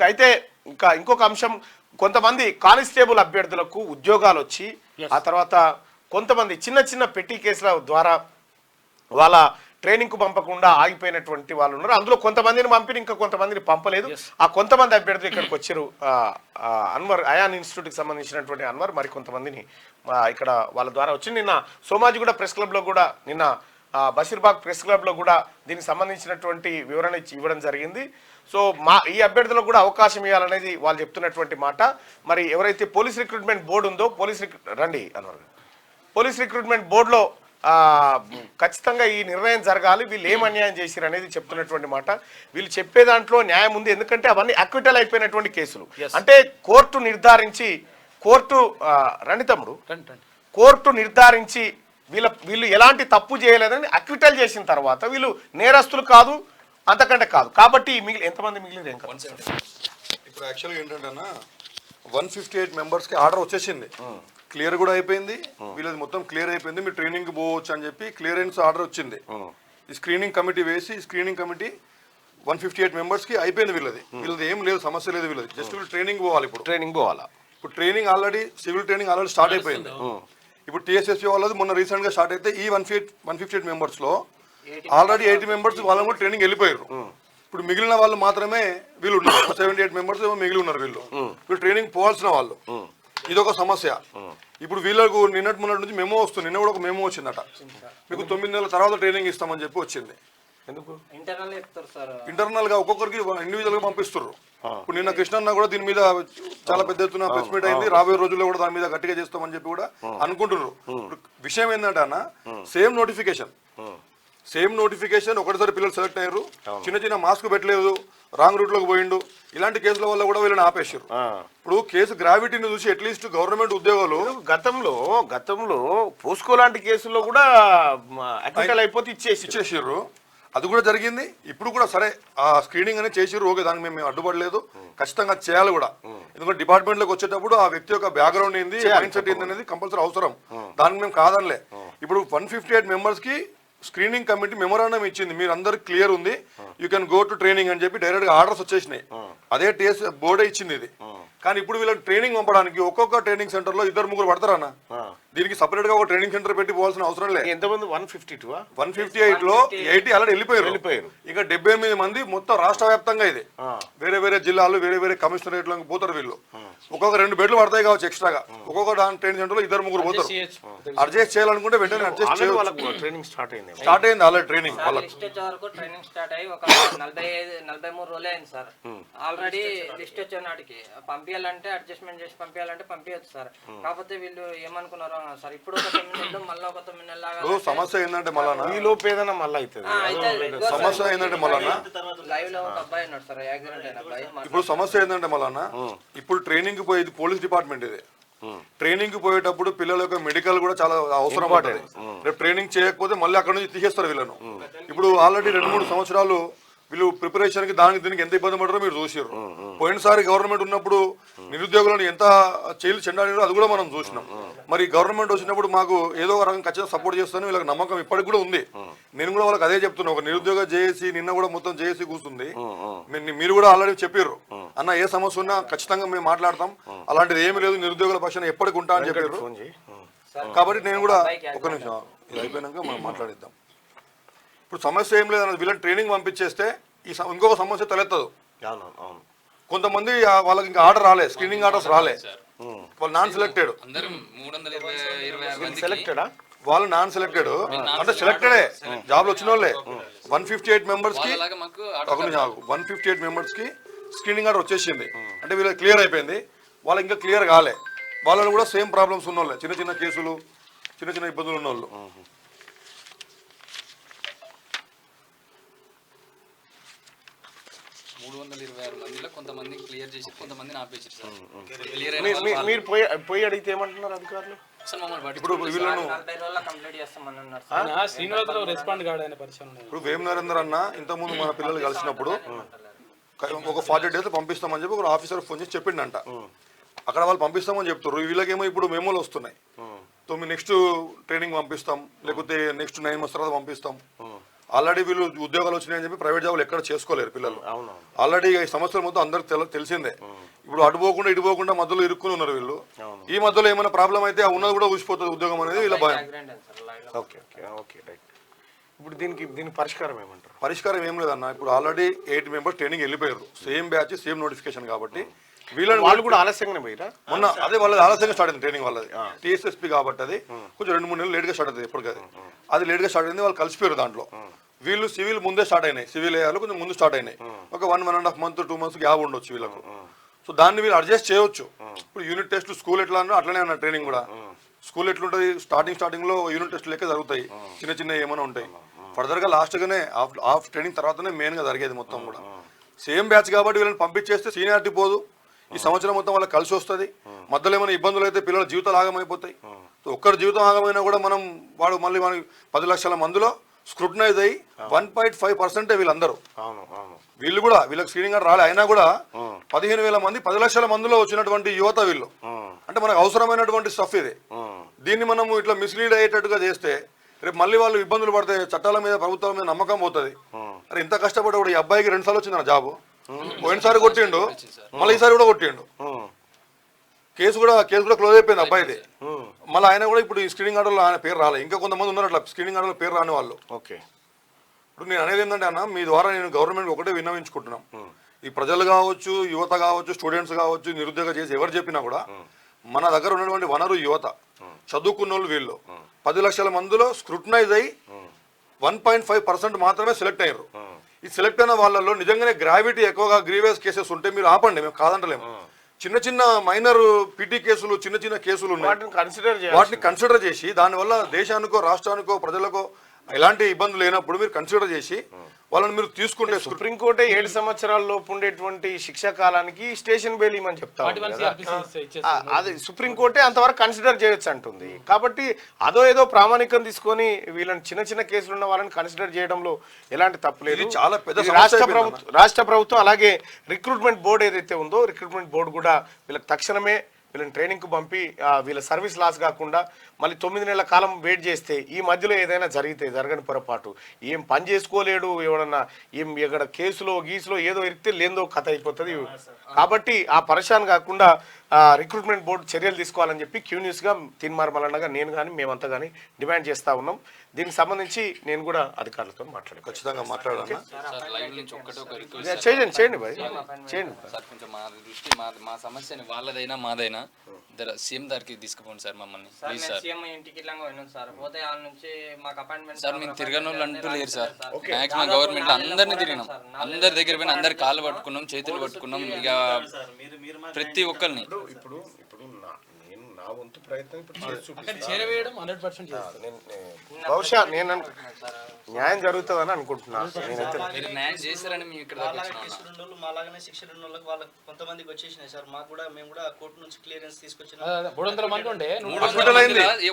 అయితే ఇంకా ఇంకొక అంశం, కొంతమంది కానిస్టేబుల్ అభ్యర్థులకు ఉద్యోగాలు వచ్చి ఆ తర్వాత కొంతమంది చిన్న చిన్న పెట్టి కేసుల ద్వారా వాళ్ళ ట్రైనింగ్కు పంపకుండా ఆగిపోయినటువంటి వాళ్ళు ఉన్నారు. అందులో కొంతమందిని పంపిన ఇంకా కొంతమందిని పంపలేదు. ఆ కొంతమంది అభ్యర్థులు ఇక్కడికి వచ్చారు. అన్వర్ అయాన్ ఇన్స్టిట్యూట్కి సంబంధించినటువంటి అన్వర్ మరి కొంతమందిని ఇక్కడ వాళ్ళ ద్వారా వచ్చి నిన్న సోమాజిగూడ ప్రెస్ క్లబ్లో కూడా నిన్న బషీర్బాగ్ ప్రెస్ క్లబ్లో కూడా దీనికి సంబంధించినటువంటి వివరణ ఇవ్వడం జరిగింది. సో ఈ అభ్యర్థులకు కూడా అవకాశం ఇవ్వాలనేది వాళ్ళు చెప్తున్నటువంటి మాట. మరి ఎవరైతే పోలీస్ రిక్రూట్మెంట్ బోర్డు ఉందో పోలీస్ రిక్రూట్మెంట్ బోర్డులో ఖచ్చితంగా ఈ నిర్ణయం జరగాలి, వీళ్ళు ఏం అన్యాయం చేశారు అనేది చెప్తున్నటువంటి మాట. వీళ్ళు చెప్పే దాంట్లో న్యాయం ఉంది, ఎందుకంటే అవన్నీ అక్విటల్ అయిపోయినటువంటి కేసులు. అంటే కోర్టు నిర్ధారించి కోర్టు నిర్ధారించి వీళ్ళు ఎలాంటి తప్పు చేయలేదని అక్విటల్ చేసిన తర్వాత వీళ్ళు నేరస్తులు కాదు, అంతకంటే కాదు. కాబట్టి ఎంతమంది మిగిలిన ఇప్పుడు యాక్చువల్గా ఏంటంటే 158 మెంబర్స్కి ఆర్డర్ వచ్చేసింది, క్లియర్ కూడా అయిపోయింది, వీళ్ళది మొత్తం క్లియర్ అయిపోయింది, మీరు ట్రైనింగ్ పోవచ్చు అని చెప్పి క్లియరెన్స్ ఆర్డర్ వచ్చింది. ఈ స్క్రీనింగ్ కమిటీ వేసి స్క్రీనింగ్ కమిటీ 158 మెంబర్స్కి అయిపోయింది. వీళ్ళది ఏం లేదు, సమస్య లేదు. వీళ్ళది జస్ట్ ట్రైనింగ్ పోవాలి. ఇప్పుడు training already civil training already start అయిపోయింది. ఇప్పుడు టీఎస్ఎస్పీ వాళ్ళది మొన్న రీసెంట్గా స్టార్ట్ అయితే ఈ 158 మెంబర్స్లో ఆల్రెడీ 80 మెంబర్స్ వాళ్ళని కూడా ట్రైనింగ్ వెళ్ళిపోయారు. ఇప్పుడు మిగిలిన వాళ్ళు మాత్రమే వీళ్ళు ఉన్నారు, 78 మెంబర్స్ ఏమో మిగిలి ఉన్నారు. వీళ్ళు ట్రైనింగ్ పోవాల్సిన వాళ్ళు. ఇదొక సమస్య. ఇప్పుడు వీళ్ళకు నిన్నటి నుంచి మెమో వస్తుంది. నిన్న కూడా ఒక మెమో వచ్చిందట, మీకు 9 నెలల తర్వాత ట్రైనింగ్ ఇస్తామని చెప్పి వచ్చింది. ఎందుకు ఇంటర్నల్ గా ఒక్కొక్కరికి ఇండివిజువల్ గా పంపిస్తారు. ఇప్పుడు నిన్న కృష్ణన్న కూడా దీని మీద చాలా పెద్ద ఎత్తున ప్రెస్ మీట్ అయింది. రాబోయే రోజుల్లో కూడా దాని మీద గట్టిగా చేస్తామని చెప్పి కూడా అనుకుంటున్నారు. విషయం ఏంటంటే అన్న, సేమ్ నోటిఫికేషన్ ఒకటిసారి పిల్లలు సెలెక్ట్ అయ్యారు, చిన్న మాస్క్ పెట్టలేదు, రాంగ్ రూట్ లోకి పోయిండు, ఇలాంటి కేసుల వల్ల కూడా వీళ్ళని ఆపేశారు. ఇప్పుడు కేసు గ్రావిటీని చూసి అట్లీస్ట్ గవర్నమెంట్ ఉద్యోగాలు గతంలో పోస్కో లాంటి కేసుల్లో కూడా అయిపోతే ఇచ్చేసారు. అది కూడా జరిగింది. ఇప్పుడు కూడా సరే ఆ స్క్రీనింగ్ అనేది చేసిర్రు, ఓకే, దానికి మేము అడ్డుపడలేదు, ఖచ్చితంగా చేయాలి కూడా. ఎందుకంటే డిపార్ట్మెంట్ లోకి వచ్చేటప్పుడు ఆ వ్యక్తి యొక్క బ్యాక్గ్రౌండ్ ఏంది, మైండ్ సెట్ ఏంది అనేది కంపల్సరీ అవసరం. దానికి మేము కాదనలే. ఇప్పుడు 158 మెంబర్స్ కి స్క్రీనింగ్ కమిటీ మెమోరాండం ఇచ్చింది, మీరు అందరు క్లియర్ ఉంది, you can go to training అని చెప్పి డైరెక్ట్ గా ఆర్డర్స్ వచ్చేసినాయి. అదే టీఎస్ బోర్డే ఇచ్చింది ఇది. కానీ ఇప్పుడు వీళ్ళకి ట్రైనింగ్ పంపడానికి ఒక్కొక్క ట్రైనింగ్ సెంటర్ లో 2-3 పడతారన్న. దీనికి సపరేట్ గా ఒక ట్రైనింగ్ సెంటర్ పెట్టి పోవాల్సిన అవసరం లేదు. ఎంతమంది 158 లో 80 ఆల్రెడీ వెళ్ళిపోయారు. ఇక 78 మంది మొత్తం రాష్ట్ర వ్యాప్తంగా ఇది వేరే వేరే జిల్లాలు వేరే వేరే కమిషనరేట్లకు పోతారు. వీళ్ళు ఒక్కొక్క 2 బెడ్లు పడతాయి కావచ్చు ఎక్స్ట్రాగా. ఒక్కొక్క ట్రైనింగ్ సెంటర్ లో 2-3 పోతారు. అడ్జస్ట్ చేయాలనుకుంటే వెంటనే అడ్జస్ట్ చేయాలి. ట్రైనింగ్ స్టార్ట్ అయింది ఆల్రెడీ. ట్రైనింగ్ ట్రైనింగ్ స్టార్ట్ అయ్యి ఒక 43 రోజులు అయింది సార్. ఆల్రెడీ లిస్ట్ వచ్చే నాటికి పంపించాలంటే అడ్జస్ట్మెంట్ చేసి పంపించాలంటే పంపించచ్చు సార్. కాకపోతే వీళ్ళు ఏమనుకున్నారు సార్, ఇప్పుడు ఒక 9 నెలలు మళ్ళీ ఒక 9 నెలలు సమస్య ఏంటంటే మళ్ళా ఈ లోపు ఏదైనా మళ్ళీ అవుతుంది. సమస్య ఏంటంటే మళ్ళా లైవ్ లో ఒక అబ్బాయి ఉన్నాడు సార్, యాక్సిడెంట్ అయిన అబ్బాయి. ఇప్పుడు సమస్య ఏంటంటే మళ్ళా ఇప్పుడు ట్రైనింగ్ పోయేది పోలీస్ డిపార్ట్మెంట్. ఇది ట్రైనింగ్ పోయేటప్పుడు పిల్లల యొక్క మెడికల్ కూడా చాలా అవసరం పడుతుంది. రేపు ట్రైనింగ్ చేయకపోతే మళ్ళీ అక్కడ నుంచి తీసేస్తారు వీళ్ళను. ఇప్పుడు ఆల్రెడీ 2-3 సంవత్సరాలు వీళ్ళు ప్రిపరేషన్ కి దీనికి ఎంత ఇబ్బంది పడతారో మీరు చూసారు. పోయినసారి గవర్నమెంట్ ఉన్నప్పుడు నిరుద్యోగులను ఎంత చెండాడారో అది కూడా మనం చూసినాం. మరి గవర్నమెంట్ వచ్చినప్పుడు మాకు ఏదో ఒక రకం ఖచ్చితంగా సపోర్ట్ చేస్తాను వీళ్ళకి నమ్మకం ఇప్పటికి కూడా ఉంది. నేను కూడా వాళ్ళకి అదే చెప్తున్నా. ఒక నిరుద్యోగ జేఏసీ నిన్న కూడా మొత్తం జేఏసీ కూర్చుంది. మీరు కూడా ఆల్రెడీ చెప్పారు, అన్న ఏ సమస్య ఉన్నా ఖచ్చితంగా మేము మాట్లాడతాం, అలాంటిది ఏమి లేదు, నిరుద్యోగుల పక్షాన ఎప్పటికి ఉంటా అని చెప్పారు. కాబట్టి నేను కూడా ఒక నిమిషం ఇది అయిపోయినాక మనం మాట్లాడిద్దాం. ఇప్పుడు సమస్య ఏం లేదన్నది, వీళ్ళని ట్రైనింగ్ పంపించేస్తే ఇంకొక సమస్య తలెత్తదు. కొంతమంది వాళ్ళకి ఇంకా ఆర్డర్ రాలే, స్క్రీనింగ్ ఆర్డర్స్ రాలే, వాళ్ళు నాన్ సెలెక్టెడ్. వాళ్ళు నాన్ సెలెక్టెడ్ అంటే సెలెక్టెడే జాబ్లు వచ్చిన వాళ్ళే. 158 మెంబర్స్ కి 158 మెంబర్స్ కి స్క్రీనింగ్ ఆర్డర్ వచ్చేసింది. అంటే వీళ్ళకి క్లియర్ అయిపోయింది, వాళ్ళకి ఇంకా క్లియర్ కాలే. వాళ్ళని కూడా సేమ్ ప్రాబ్లమ్స్ ఉన్న వాళ్ళే, చిన్న కేసులు, చిన్న ఇబ్బందులు ఉన్న వాళ్ళు. 326 మందిలో కొంతమంది క్లియర్ చేసి కొంతమందిని ఆపేసారు సార్. మీరు పోయి అడిగితే ఏమంటున్నారు అధికారులు? ఇప్పుడు వేమ్ నరేందర్ అన్న ఇంతకుముందు మన పిల్లలు కలిసినప్పుడు ఒక 40 days పంపిస్తామని చెప్పి ఒక ఆఫీసర్ ఫోన్ చేసి చెప్పిండంట. అక్కడ వాళ్ళు పంపిస్తామని చెప్తారు, వీళ్ళకేమో ఇప్పుడు మెమోలు వస్తున్నాయి, నెక్స్ట్ ట్రైనింగ్ పంపిస్తాం, లేకపోతే నెక్స్ట్ 9 months తర్వాత పంపిస్తాం. ఆల్రెడీ వీళ్ళు ఉద్యోగాలు వచ్చినాయని చెప్పి ప్రైవేట్ జాబులు ఎక్కడ చేసుకోలేరు పిల్లలు. అవునవును. ఆల్రెడీ ఈ సమస్యల మొత్తం అందరికి తెలిసిందే. ఇప్పుడు అటు పోకుండా ఇటు పోకుండా మధ్యలో ఇరుక్కుని ఉన్నారు వీళ్ళు. ఈ మధ్యలో ఏమైనా ప్రాబ్లం అయితే ఆ ఉన్నది కూడా ఊసిపోతుంది ఉద్యోగం అనేది వీళ్ళ భయం. Okay okay okay right. ఇప్పుడు దీనికి పరిష్కారం ఏమంటారు? పరిష్కారం ఏం లేదన్న. ఇప్పుడు ఆల్రెడీ 8 మెంబర్స్ ట్రైనింగ్ వెళ్ళిపోయారు. సేమ్ బ్యాచ్ సేమ్ నోటిఫికేషన్ కాబట్టి వీళ్ళని వాళ్ళు కూడా ఆలస్యంగానే పోయిరా. మొన్న అదే వాళ్ళది ఆలస్యంగా స్టార్ట్ అయింది ట్రైనింగ్. వాళ్ళది టీఎస్ఎస్పీ కాబట్టి అది కొంచెం 2-3 నెలలు లేట్గా స్టార్ట్ అవుతుంది. ఎప్పటికది అది లేట్గా స్టార్ట్ అయింది. వాళ్ళు కలిసిపోయారు దాంట్లో. వీళ్ళు సివిల్ ముందే స్టార్ట్ అయినాయి. సివిల్ ఏరియాలో కొంచెం ముందు స్టార్ట్ అయినాయి. ఒక 1.5 మంత్ 2 మంత్స్ గ్యాప్ ఉండొచ్చు వీళ్ళకు. సో దాన్ని వీళ్ళు అడ్జస్ట్ చేయొచ్చు. ఇప్పుడు యూనిట్ టెస్ట్ స్కూల్ ఎట్లా అన్నా అట్లనే అన్న ట్రైనింగ్ కూడా. స్కూల్ ఎట్లుంటుంది, స్టార్టింగ్ లో యూనిట్ టెస్ట్ లెక్క జరుగుతాయి, చిన్న ఏమైనా ఉంటాయి. ఫర్దర్ గా లాస్ట్ గానే ఆఫ్ ట్రైనింగ్ తర్వాతనే మెయిన్ గా జరిగేది మొత్తం కూడా. సేమ్ బ్యాచ్ కాబట్టి వీళ్ళని పంపించేస్తే సీనియారిటీ పోదు. ఈ సంవత్సరం మొత్తం వాళ్ళకి కలిసి వస్తుంది. మధ్యలో ఏమైనా ఇబ్బందులు అయితే పిల్లల జీవితాలు ఆగమైపోతాయి. ఒక్కరి జీవితం ఆగమైనా కూడా మనం మళ్ళీ 10 లక్షల మందిలో స్క్రూటనైజ్ అయ్యి 1.5% వీళ్ళందరూ. వీళ్ళు కూడా వీళ్ళకి స్క్రీనింగ్ కార్డు రాలే అయినా కూడా 15,000 మంది 10 లక్షల మందిలో వచ్చినటువంటి యువత వీళ్ళు. అంటే మనకు అవసరమైనటువంటి స్టఫ్ ఇది. దీన్ని మనం ఇట్లా మిస్లీడ్ అయ్యేటట్టుగా చేస్తే రేపు మళ్ళీ వాళ్ళు ఇబ్బందులు పడితే చట్టాల మీద ప్రభుత్వాల మీద నమ్మకం పోతుంది. అరే ఇంత కష్టపడి కూడా ఈ అబ్బాయికి 2 సార్లు వచ్చింది నా జాబు. పోయినసారి కొట్టిండు, మళ్ళీ ఈసారి కూడా కొట్టిండు. కేసు కూడా క్లోజ్ అయిపోయింది అబ్బాయిది. మళ్ళీ ఆయన కూడా ఇప్పుడు ఈ స్క్రీనింగ్ ఆర్డర్లో ఆయన పేరు రాలేదు. ఇంకా కొంతమంది ఉన్నారు అట్లా స్క్రీనింగ్ ఆర్డర్లో పేరు రాని వాళ్ళు. ఓకే. ఇప్పుడు నేను అనేది ఏంటంటే అన్న, మీ ద్వారా నేను గవర్నమెంట్ ఒకటే విన్నవించుకుంటున్నాం. ఈ ప్రజలు కావచ్చు, యువత కావచ్చు, స్టూడెంట్స్ కావచ్చు, నిరుద్యోగ చేసి ఎవరు చెప్పినా కూడా మన దగ్గర ఉన్నటువంటి వనరు యువత, చదువుకున్న వాళ్ళు. వీళ్ళు 10 లక్షల మందిలో స్క్రూటనైజ్ అయ్యి 1.5% మాత్రమే సెలెక్ట్ అయ్యారు. ఈ సెలెక్ట్ అయిన వాళ్ళలో నిజంగానే గ్రావిటీ ఎక్కువగా గ్రీవియస్ కేసెస్ ఉంటే మీరు ఆపండి, మేము కాదంటలేము. చిన్న మైనర్ పిటి కేసులు, చిన్న కేసులు ఉన్నాయి, వాటిని కన్సిడర్ చేసి దానివల్ల దేశానికో రాష్ట్రానికో ప్రజలకో ఎలాంటి ఇబ్బందులు లేనప్పుడు మీరు కన్సిడర్ చేసి వాళ్ళని మీరు తీసుకుంటే సుప్రీంకోర్టు 7 సంవత్సరాల లోపు ఉండేటువంటి శిక్షా కాలానికి స్టేషన్ బెయిల్ ఇవ్వమని చెప్తా. అది సుప్రీంకోర్టే అంతవరకు కన్సిడర్ చేయొచ్చు అంటుంది. కాబట్టి ఏదో ప్రామాణికం తీసుకొని వీళ్ళని చిన్న కేసులు ఉన్న వాళ్ళని కన్సిడర్ చేయడంలో ఎలాంటి తప్పులేదు. చాలా పెద్ద రాష్ట్ర ప్రభుత్వం అలాగే రిక్రూట్మెంట్ బోర్డు ఏదైతే ఉందో రిక్రూట్మెంట్ బోర్డు కూడా వీళ్ళకి తక్షణమే వీళ్ళని ట్రైనింగ్కు పంపి వీళ్ళ సర్వీస్ లాస్ కాకుండా మళ్ళీ 9 నెలల కాలం వెయిట్ చేస్తే ఈ మధ్యలో ఏదైనా జరగని పొరపాటు, ఏం పని చేసుకోలేడు, ఎవడన్నా ఎక్కడ గీసులో ఏదో ఇరిగితే లేదో కథ అయిపోతుంది. కాబట్టి ఆ పరేషాన్ కాకుండా రిక్రూట్మెంట్ బోర్డు చర్యలు తీసుకోవాలని చెప్పి క్యూన్యూస్గా తీన్మార్మలన్నగా నేను కానీ మేమంతా కానీ డిమాండ్ చేస్తూ ఉన్నాం. దీనికి సంబంధించి నేను కూడా అధికారులతో మాట్లాడాను. ఖచ్చితంగా మాట్లాడాలి. చేయండి బాయ్, చేయండి సార్. కొంచెం మా దృష్టి మా సమస్యని వాళ్ళదైనా మాదైనా సీఎం దగ్గరికి తీసుకుపోండి సార్ మమ్మల్ని ప్లీజ్ సార్. సార్ మేము తిరగని వాళ్ళు అంటూ లేరు సార్. మాక్సిమం గవర్నమెంట్ అందరినీ తిరిగినాం, అందరి దగ్గర పోయినా అందరి కాళ్ళు పట్టుకున్నాం, చేతులు పట్టుకున్నాం. ఇక ప్రతి ఒక్కరిని ఇప్పుడు నేను నా వంతు ప్రయత్నం బహుశా నేను న్యాయం జరుగుతుందని అనుకుంటున్నాను. మీరు న్యాయం చేశారని మేము ఇక్కడ మాలాగానే శిక్షణ వాళ్ళకి కొంతమందికి వచ్చేసినాయి సార్. మాకు కూడా మేము కూడా కోర్టు నుంచి క్లియరెన్స్ తీసుకొచ్చిన 300 మంది ఉండే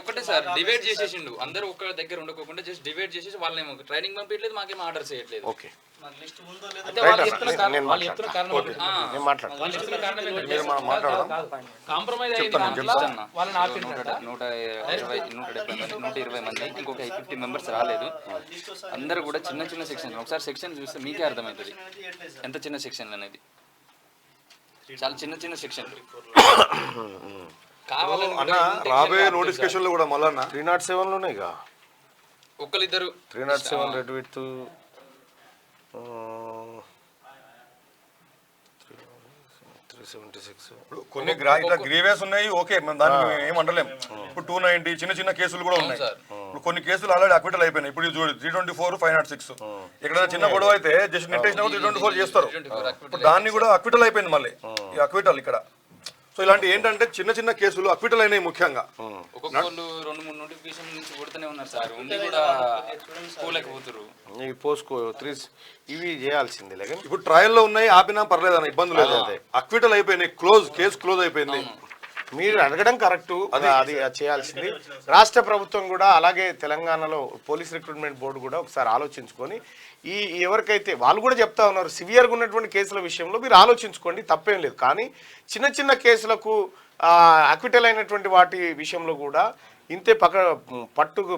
ఒకటే సార్ డివైడ్ చేసేసిండు. అందరూ ఒక దగ్గర ఉండకోకుండా జస్ట్ డివైడ్ చేసేసి వాళ్ళేమో ట్రైనింగ్ పంపించలేదు, మాకేమో ఆర్డర్ చేయట్లేదు. ఓకే, మాకు లిస్ట్ ఉందో కాంప్రమైజ్ 120 మంది, ఇంకొక 50 మెంబర్స్ రాలేదు. అందరూ కూడా చిన్న సెక్షన్. ఒకసారి సెక్షన్ చూస్తే మీకే అర్థమవుతుంది ఎంత చిన్న సెక్షన్ అనేది. చాలా చిన్న సెక్షన్ కావాలని రాబోయే నోటిఫికేషన్ లో కూడా మళ్ళా 307 లోనే ఒక్కరిద్దరు 307 రెడ్ విత్ కొన్ని గ్రీవియస్ ఉన్నాయి. ఓకే, మేము దాన్ని ఏమంటలేం. ఇప్పుడు 290 చిన్న కేసులు కూడా ఉన్నాయి. ఇప్పుడు కొన్ని కేసులు ఆల్రెడీ అక్విటల్ అయిపోయినాయి. ఇప్పుడు చూడు 324, 506 ఎక్కడైనా చిన్న గొడవ అయితే జస్ట్ నెట్టేసిన 324 చేస్తారు. ఇప్పుడు దాన్ని కూడా అక్విటల్ అయిపోయింది మళ్ళీ ఈ అక్విటల్ ఇక్కడ. సో ఇలాంటి ఏంటంటే చిన్న కేసులు అక్విటల్ అయినాయి ముఖ్యంగా. ఒక్కొక్కరు 2-3 నోటిఫికేషన్ నుంచి కొడుతూనే ఉన్నారు సార్. ఉండి కూడా పోలేకపోతారు. ఇవి చేయాల్సిందే. ఇప్పుడు ట్రయల్ లో ఉన్నాయి, ఆపినా పర్లేదు అన్న, ఇబ్బంది లేదు. అక్విటల్ అయిపోయినాయి, కేసు క్లోజ్ అయిపోయింది. మీరు అడగడం కరెక్టు, అది చేయాల్సింది. రాష్ట్ర ప్రభుత్వం కూడా అలాగే తెలంగాణలో పోలీస్ రిక్రూట్మెంట్ బోర్డు కూడా ఒకసారి ఆలోచించుకొని ఎవరికైతే వాళ్ళు కూడా చెప్తా ఉన్నారు సివియర్గా ఉన్నటువంటి కేసుల విషయంలో మీరు ఆలోచించుకోండి, తప్పేం లేదు. కానీ చిన్న కేసులకు అక్విటల్ అయినటువంటి వాటి విషయంలో కూడా ఇంతే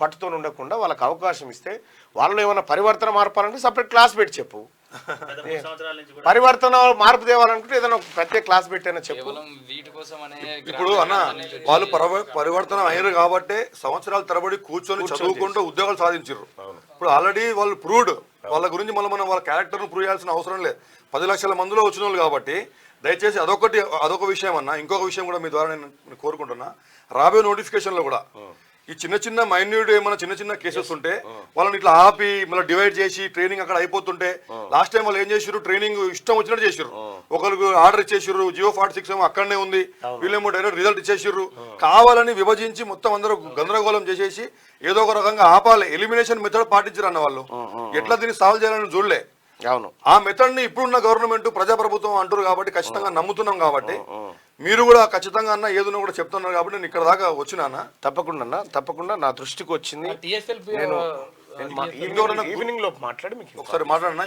పట్టుతో ఉండకుండా వాళ్ళకి అవకాశం ఇస్తే వాళ్ళు ఏమైనా పరివర్తన మార్పాలంటే సపరేట్ క్లాస్ పెట్టి చెప్పు. గత 3 సంవత్సరాల నుంచి కూడా పరివర్తన మార్పు తేవాలనుకుంటే ఏదైనా ఒక ప్రత్యేక క్లాస్ పెట్టైనా చెప్పు. కేవలం వీటి కోసం అనే ఇప్పుడు అన్న వాళ్ళు పరివర్తన అయ్యారు కాబట్టి సంవత్సరాల తరబడి కూర్చొని చదువుకుంటూ ఉద్యోగాలు సాధించారు. ఇప్పుడు ఆల్రెడీ వాళ్ళు ప్రూవ్డ్, వాళ్ళ గురించి మళ్ళీ మనం వాళ్ళ క్యారెక్టర్ను ప్రూవ్ చేయాల్సిన అవసరం లేదు. 10 లక్షల మందిలో వచ్చిన వాళ్ళు కాబట్టి దయచేసి అదొక విషయం అన్న. ఇంకొక విషయం కూడా మీ ద్వారా నేను కోరుకుంటున్నా, రాబోయే నోటిఫికేషన్లో కూడా ఈ చిన్న మైన్యూట్ ఏమైనా చిన్న కేసెస్ ఉంటే వాళ్ళని ఇట్లా ఆపి మళ్ళీ డివైడ్ చేసి ట్రైనింగ్ అక్కడ అయిపోతుంటే, లాస్ట్ టైం వాళ్ళు ఏం చేసారు, ట్రైనింగ్ ఇష్టం వచ్చినట్టు చేసారు. ఒకరికి ఆర్డర్ ఇచ్చేసారు, జియో 46 ఏమో అక్కడనే ఉంది, వీళ్ళేమో డైరెక్ట్ రిజల్ట్ ఇచ్చేసారు. కావాలని విభజించి మొత్తం అందరూ గందరగోళం చేసేసి ఏదో ఒక రకంగా ఆపాలి. ఎలిమినేషన్ మెథడ్ పాటించారు అన్న వాళ్ళు. ఎట్లా దీన్ని సాల్వ్ చేయాలని చూడలే. అవును, ఆ మెథడ్ ని ఇప్పుడున్న గవర్నమెంట్ ప్రజాప్రభుత్వం అంటారు కాబట్టి ఖచ్చితంగా నమ్ముతున్నాం. కాబట్టి మీరు కూడా ఖచ్చితంగా అన్న ఏదో కూడా చెప్తున్నారు కాబట్టి నేను ఇక్కడ దాకా వచ్చినా. తప్పకుండా నా దృష్టికి వచ్చింది. TSL ఈవినింగ్ లో మాట్లాడి మీకు ఒకసారి మాట్లాడినా.